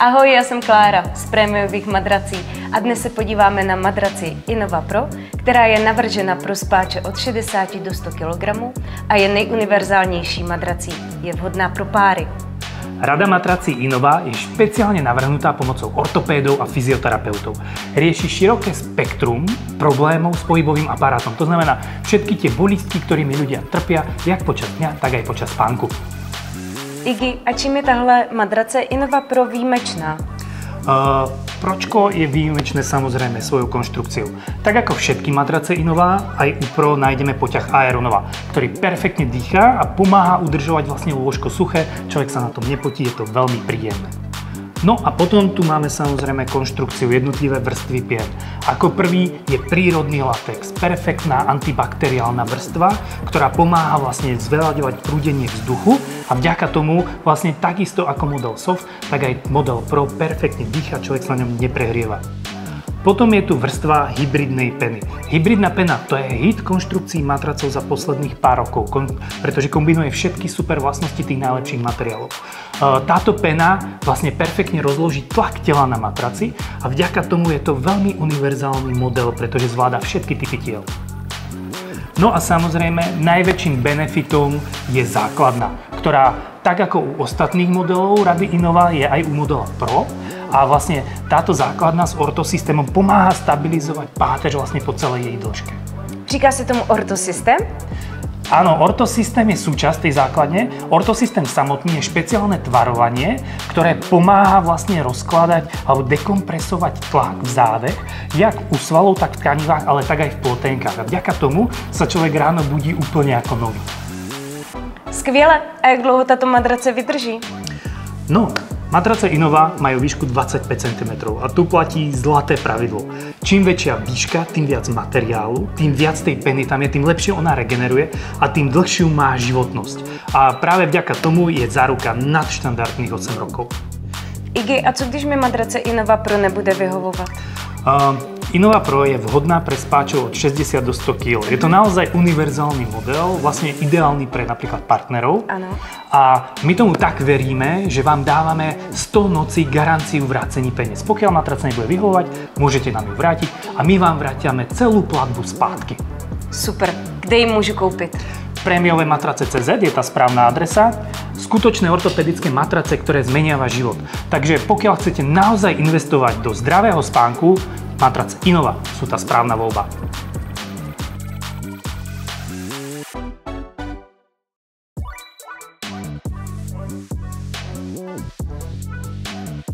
Ahoj, já jsem Klára z prémiových madrací a dnes se podíváme na madraci Innova Pro, která je navržena pro spáče od 60 do 100 kg a je nejuniverzálnější madrací. Je vhodná pro páry. Rada matrací Innova je špeciálne navrhnutá pomocou ortopédov a fyzioterapeutov. Rieši široké spektrum problémov s pohybovým aparátom. To znamená všetky tie bolístky, ktorými ľudia trpia, jak počas dňa, tak aj počas spánku. Iggy, a čím je tahle madrace Innova Pro výjimečná? Pročko je výjimečné samozrejme svojou konštrukciou. Tak ako všetky matrace Innova, aj u Pro nájdeme poťah Aeronova, ktorý perfektne dýchá a pomáha udržovať vlastne lôžko suché. Človek sa na tom nepotí, je to veľmi príjemné. No a potom tu máme samozrejme konštrukciu jednotlivé vrstvy pien. Ako prvý je prírodný latex, perfektná antibakteriálna vrstva, ktorá pomáha vlastne zveľaďovať prúdenie vzduchu a vďaka tomu vlastne takisto ako model Soft, tak aj model Pro perfektne dýcha, človek sa na ňom neprehrieva. Potom je tu vrstva hybridnej peny. Hybridná pena to je hit konštrukcií matracov za posledných pár rokov, pretože kombinuje všetky super vlastnosti tých najlepších materiálov. Táto pena vlastne perfektne rozloží tlak tela na matraci a vďaka tomu je to veľmi univerzálny model, pretože zvláda všetky typy tiel. No a samozrejme najväčším benefitom je základna, ktorá tak ako u ostatných modelov rady Innova je aj u modela Pro. A vlastne táto základna s ortosystémom pomáha stabilizovať páteř vlastne po celej jej dĺžke. Říká se tomu ortosystém? Áno, ortosystém je súčasť tej základne. Ortosystém samotný je špeciálne tvarovanie, ktoré pomáha vlastne rozkladať alebo dekompresovať tlak v zádech, jak u svalov, tak v tkanivách, ale tak aj v plótenkách. A vďaka tomu sa človek ráno budí úplne ako nový. Skvěle. A jak dlouho tato madrace vydrží? No, matrace Innova majú výšku 25 cm a tu platí zlaté pravidlo. Čím väčšia výška, tým viac materiálu, tým viac tej peny tam je, tým lepšie ona regeneruje a tým dlhšiu má životnosť. A práve vďaka tomu je záruka nadštandardných 8 rokov. Iggy, a co když mi madrace Innova Pro nebude vyhovovat? Innova Pro je vhodná pre spáčov od 60 do 100 kg. Je to naozaj univerzálny model, vlastne ideálny pre napríklad partnerov. Áno. A my tomu tak veríme, že vám dávame 100 nocí garanciu vrátení peniaz. Pokiaľ matraca nebude vyhovovať, môžete nám ju vrátiť a my vám vrátime celú platbu spátky. Super. Kde ji môžu kúpiť? Prémiové matrace.cz je tá správna adresa. Skutočné ortopedické matrace, ktoré zmenia váš život. Takže pokiaľ chcete naozaj investovať do zdravého spánku, matrace Innova sú tá správna voľba.